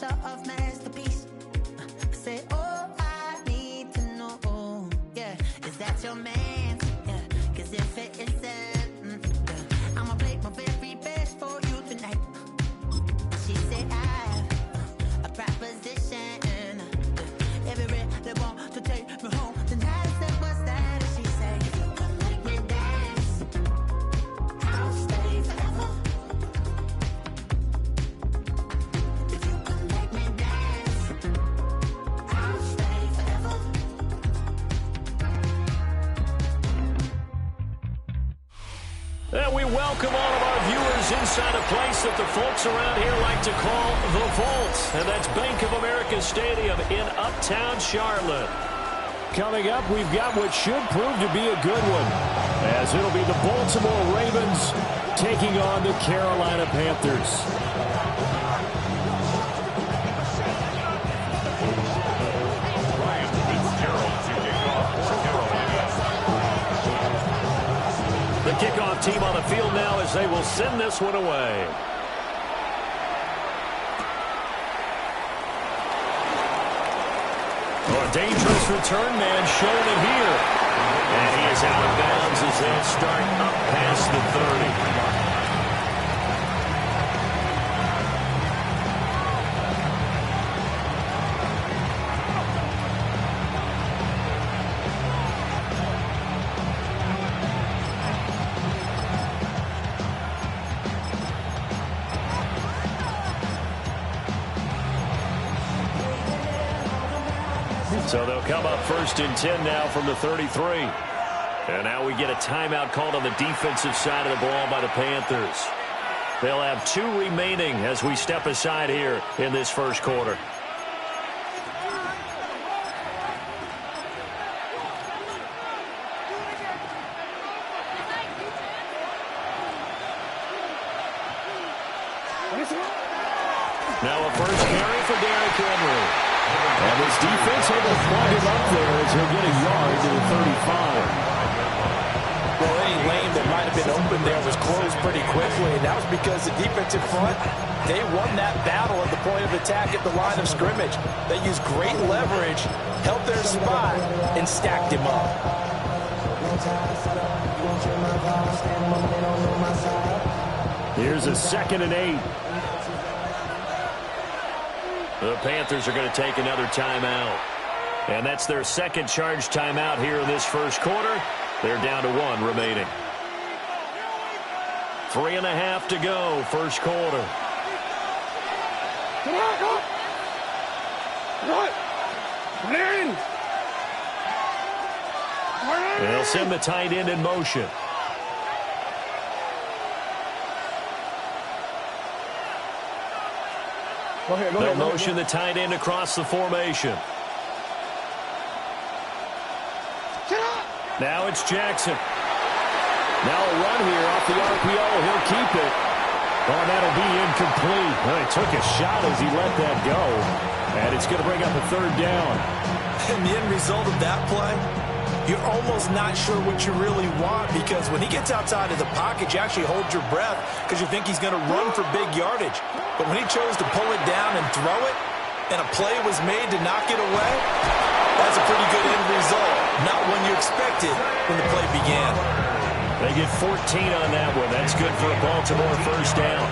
sort of masterpiece. I say, oh, I need to know, yeah, is that your man? Yeah, 'cause if it isn't, yeah, I'ma play my very best for you tonight. She said, I have a proposition. Every really want to take me home tonight. I said, what's that? And she said, if you can make me dance, I'll stay forever. If you can make me dance, I'll stay forever. And we welcome all of our viewers inside a place that the folks around here like to call the Vault. And that's Bank of America Stadium in Uptown Charlotte. Coming up, we've got what should prove to be a good one, as it'll be the Baltimore Ravens taking on the Carolina Panthers. The kickoff team on the field now as they will send this one away. Oh, a dangerous return man showing him here. And he is out of bounds as they start up past the 30. So they'll come up 1st and 10 now from the 33. And now we get a timeout called on the defensive side of the ball by the Panthers. They'll have 2 remaining as we step aside here in this first quarter. Now a first carry for Derrick Henry. And this defense able to plug him up there as he'll get a yard to the 35. Well, any lane that might have been open there was closed pretty quickly, and that was because the defensive front, they won that battle at the point of attack at the line of scrimmage. They used great leverage, held their spot, and stacked him up. Here's a 2nd and 8. The Panthers are going to take another timeout. And that's their second charge timeout here in this first quarter. They're down to 1 remaining. 3.5 to go, first quarter. They'll send the tight end in motion. They'll motion the tight end across the formation. Now it's Jackson. Now a run here off the RPO. He'll keep it. Oh, that'll be incomplete. Well, he took a shot as he let that go. And it's going to bring up a 3rd down. And the end result of that play, you're almost not sure what you really want, because when he gets outside of the pocket, you actually hold your breath because you think he's going to run for big yardage. But when he chose to pull it down and throw it, and a play was made to knock it away, that's a pretty good end result. Not one you expected when the play began. They get 14 on that one. That's good for a Baltimore first down.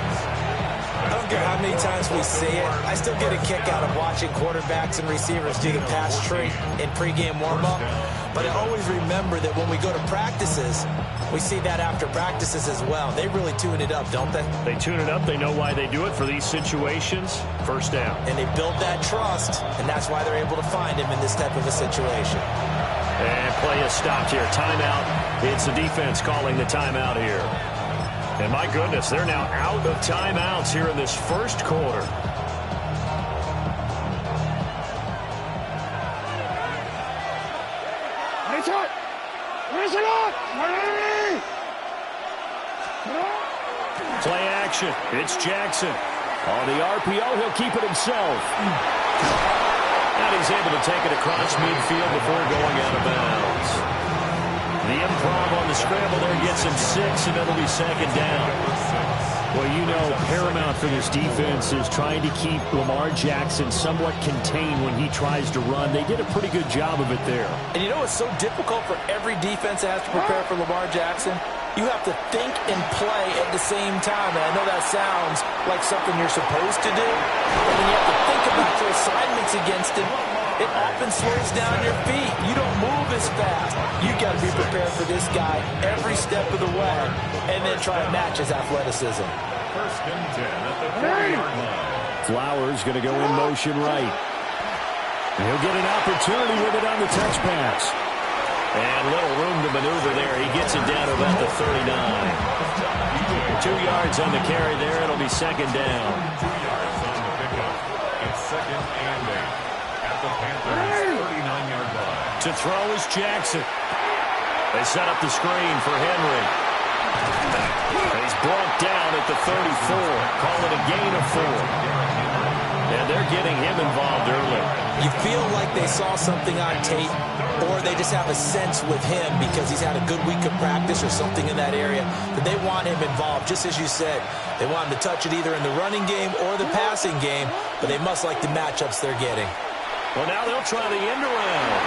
I don't care how many times we see it, I still get a kick out of watching quarterbacks and receivers do the pass tree in pregame warm-up. But I always remember that when we go to practices, we see that after practices as well. They really tune it up, don't they? They tune it up. They know why they do it for these situations. First down. And they build that trust, and that's why they're able to find him in this type of a situation. And play is stopped here. Timeout. It's the defense calling the timeout here. And my goodness, they're now out of timeouts here in this first quarter. Play action. It's Jackson. On the RPO, he'll keep it himself. And he's able to take it across midfield before going out of bounds. The improv on the scramble there gets him 6, and it'll be second down. Well, you know, paramount for this defense is trying to keep Lamar Jackson somewhat contained when he tries to run. They did a pretty good job of it there. And you know what's so difficult for every defense that has to prepare for Lamar Jackson? You have to think and play at the same time. And I know that sounds like something you're supposed to do. But when you have to think about your assignments against him, it often slows down your feet. You don't move as fast. You've got to be prepared for this guy every step of the way and then try to match his athleticism. First and 10 at the 30-yard line. Flowers going to go in motion right. And he'll get an opportunity with it on the touch pass. And little room to maneuver there. He gets it down to about the 39. 2 yards on the carry there. It'll be second down. 2 yards on the pickup. It's second and 8 at the Panthers' 39-yard line. To throw is Jackson. They set up the screen for Henry. He's brought down at the 34. Call it a gain of 4. And they're getting him involved early. You feel like they saw something on tape, or they just have a sense with him because he's had a good week of practice or something in that area that they want him involved. Just as you said, they want him to touch it either in the running game or the passing game, but they must like the matchups they're getting. Well, now they'll try the end around.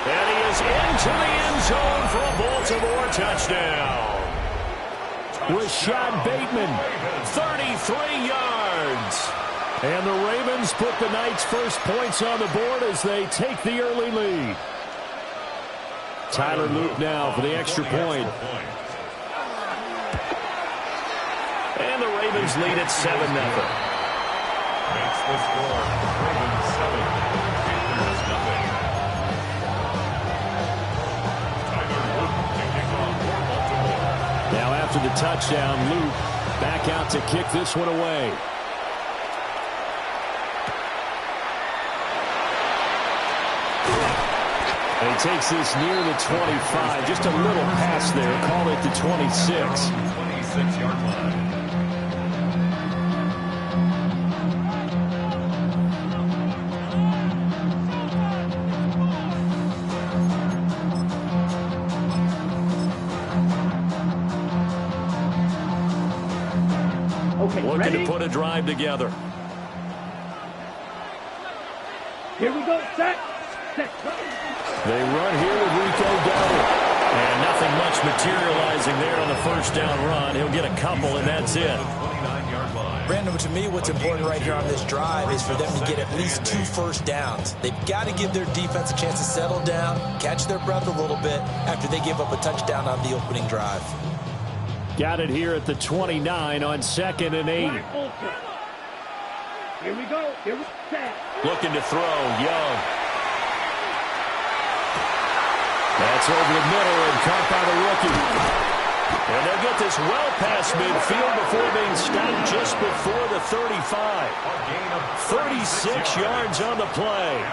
And he is into the end zone for a Baltimore touchdown. Rashad Bateman, 33 yards. and the Ravens put the Knights' first points on the board as they take the early lead. Tyler Luke now for the extra point. And the Ravens lead at 7-0. Makes the score. Ravens 7, Panthers nothing. Tyler Luke to kick off for Baltimore. Now after the touchdown, Luke back out to kick this one away. And he takes this near the 25. Just a little pass there. Call it the 26. 26-yard line. Okay, Looking ready? to put a drive together. Here we go. Set. They run here with Rico Dowdle. And nothing much materializing there on the first down run. He'll get a couple, and that's it. 29-yard line. Brandon, to me, what's important right here on this drive is for them to get at least 2 first downs. They've got to give their defense a chance to settle down, catch their breath a little bit after they give up a touchdown on the opening drive. Got it here at the 29 on 2nd and 8. Here we go. Here we set. Looking to throw, Young. That's over the middle and caught by the rookie. And they'll get this well past midfield before being stopped just before the 35. 36 yards on the play.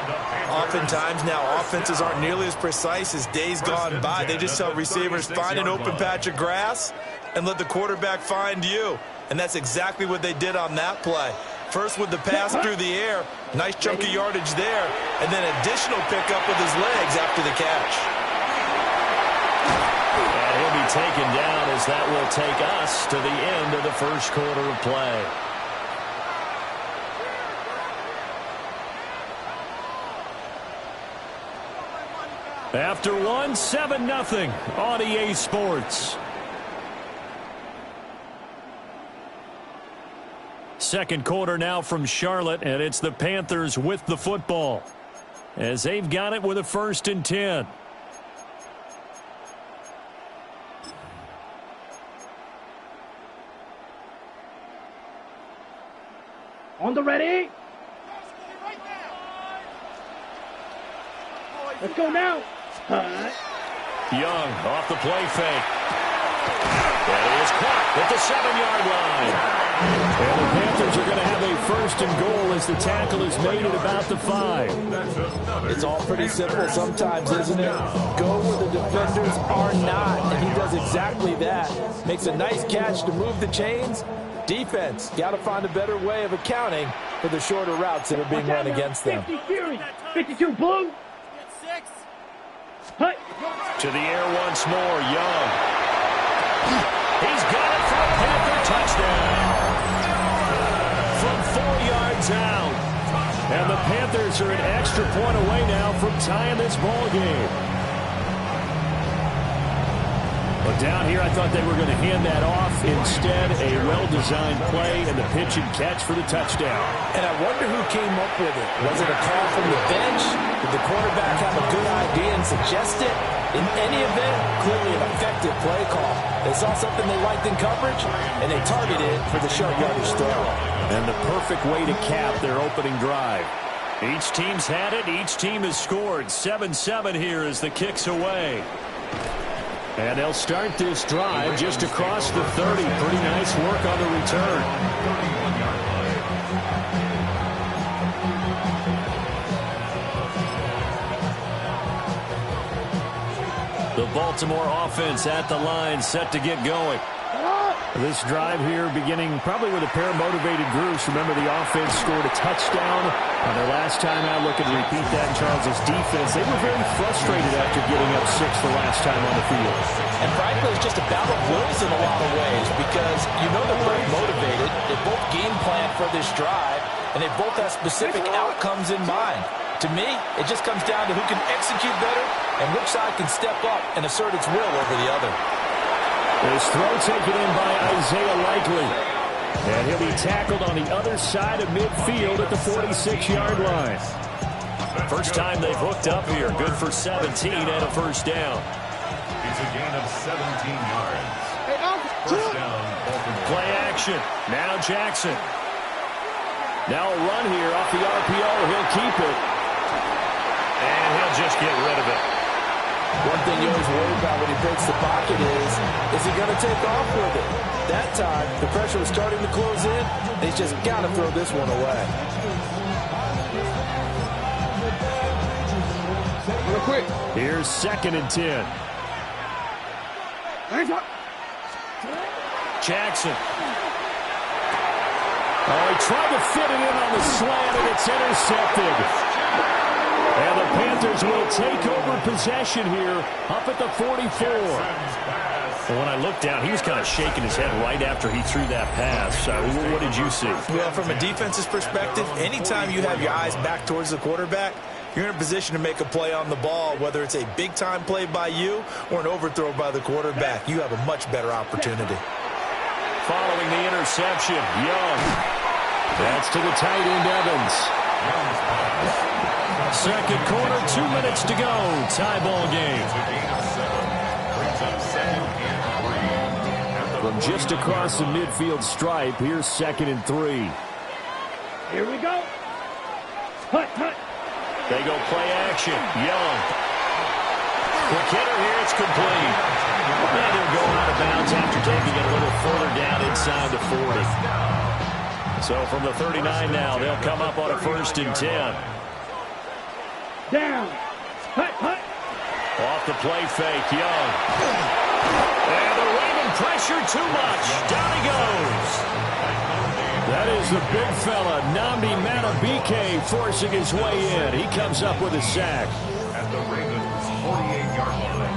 Oftentimes now, offenses aren't nearly as precise as days gone by. They just tell receivers, find an open patch of grass and let the quarterback find you. And that's exactly what they did on that play. First with the pass through the air, nice chunk of yardage there, and then additional pickup with his legs after the catch. And he'll be taken down as that will take us to the end of the first quarter of play. After one, 7-0 on EA Sports. Second quarter now from Charlotte, and it's the Panthers with the football as they've got it with a 1st and 10. On the ready. Let's go now. Young off the play fake. And he is caught at the 7-yard line. And the Panthers are going to have a 1st and goal as the tackle is made at about the 5. It's all pretty simple sometimes, isn't it? Go where the defenders are not, and he does exactly that. Makes a nice catch to move the chains. Defense, got to find a better way of accounting for the shorter routes that are being run against them. 50 Fury. 52 Blue. Hut. To the air once more, Young. He's got it for a Panther touchdown. From 4 yards out. And the Panthers are an extra point away now from tying this ball game. But down here, I thought they were going to hand that off. Instead, a well-designed play and the pitch and catch for the touchdown. And I wonder who came up with it. Was it a call from the bench? Did the quarterback have a good idea and suggest it? In any event, clearly an effective play call. They saw something they liked in coverage, and they targeted it for the short yardage throw. And the perfect way to cap their opening drive. Each team's had it. Each team has scored. 7-7 here as the kick's away. And they'll start this drive just across the 30. Pretty nice work on the return. The Baltimore offense at the line, set to get going. This drive here beginning probably with a pair of motivated groups. Remember, the offense scored a touchdown on their last time out. Looking to repeat that in Charles' defense. They were very frustrated after getting up 6 the last time on the field. And frankly, it's just a battle of wills in a lot of ways because you know they're both motivated. They both game plan for this drive, and they both have specific outcomes in mind. To me, it just comes down to who can execute better and which side can step up and assert its will over the other. This throw taken in by Isaiah Likely. And he'll be tackled on the other side of midfield at the 46-yard line. First time they've hooked up here. Good for 17 and a first down. It's a gain of 17 yards. First down, Baltimore. Play action. Now Jackson. Now a run here off the RPO. He'll keep it. And he'll just get rid of it. One thing you always worry about when he breaks the pocket is he going to take off with it? That time, the pressure was starting to close in. He's just got to throw this one away. Real quick. Here's 2nd and 10. Jackson. Oh, he tried to fit it in on the slant, and it's intercepted. And the Panthers will take over possession here up at the 44. Well, when I looked down, he was kind of shaking his head right after he threw that pass. What did you see? Well, from a defense's perspective, anytime you have your eyes back towards the quarterback, you're in a position to make a play on the ball, whether it's a big-time play by you or an overthrow by the quarterback. You have a much better opportunity. Following the interception, Young. That's to the tight end, Evans. Second quarter, 2 minutes to go. Tie ball game. From just across the midfield stripe, here's 2nd and 3. Here we go. Hut, hut. They go play action. Young. Quick hitter here. It's complete. And they'll go out of bounds after taking it a little further down inside the 40. So from the 39 now, they'll come up on a 1st and 10. Down. Hut, hut. Off the play fake, Young. And the Raven pressure too much. Down he goes. That is the big fella, Nnamdi Madubuike, forcing his way in. He comes up with a sack. At the Ravens' 48-yard line.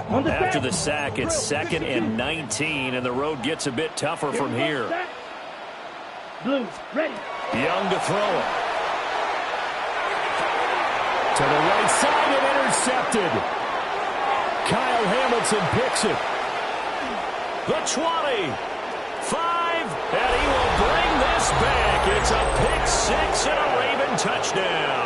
After the sack, it's 2nd and 19, and the road gets a bit tougher from here. Blue, ready. Young to throw it. To the right side and intercepted. Kyle Hamilton picks it. The 20. 5, and he will bring this back. It's a pick 6 and a Raven touchdown.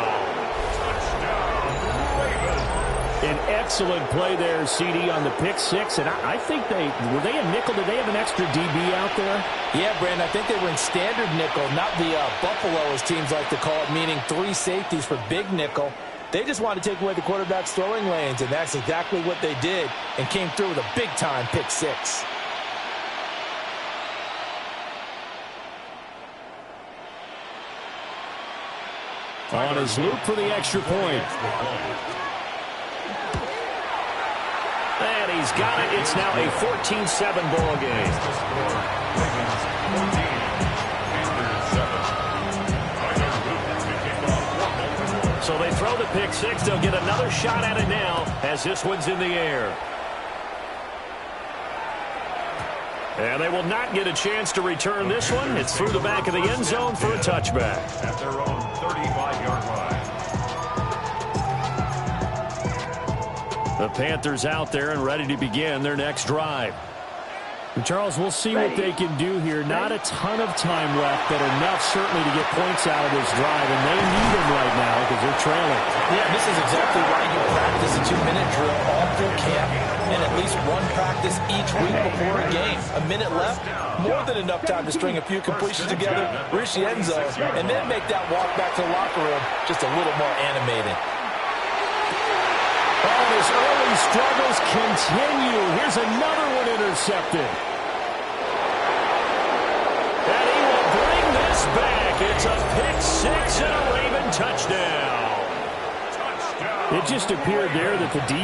An excellent play there, CD, on the pick 6. And I think were they a nickel? Did they have an extra DB out there? Yeah, Brandon, I think they were in standard nickel, not the Buffalo, as teams like to call it, meaning 3 safeties for big nickel. They just wanted to take away the quarterback's throwing lanes, and that's exactly what they did and came through with a big-time pick 6. On his loop for the extra point. And He's got it. It's now a 14-7 ball game. So they throw the pick six. They'll get another shot at it now as this one's in the air. And they will not get a chance to return this one. It's through the back of the end zone for a touchback. At their own 35-yard line. The Panthers out there and ready to begin their next drive. Charles, we'll see what they can do here. Not a ton of time left, but enough certainly to get points out of this drive, and they need them right now because they're trailing. Yeah, this is exactly why you practice a 2-minute drill all through camp and at least one practice each week before a game. A minute left, more than enough time to string a few completions together, reach the end zone, and then make that walk back to the locker room just a little more animated. Oh, his early struggles continue. Here's another one intercepted. And he will bring this back. It's a pick six and a Raven touchdown. It just appeared there that the defense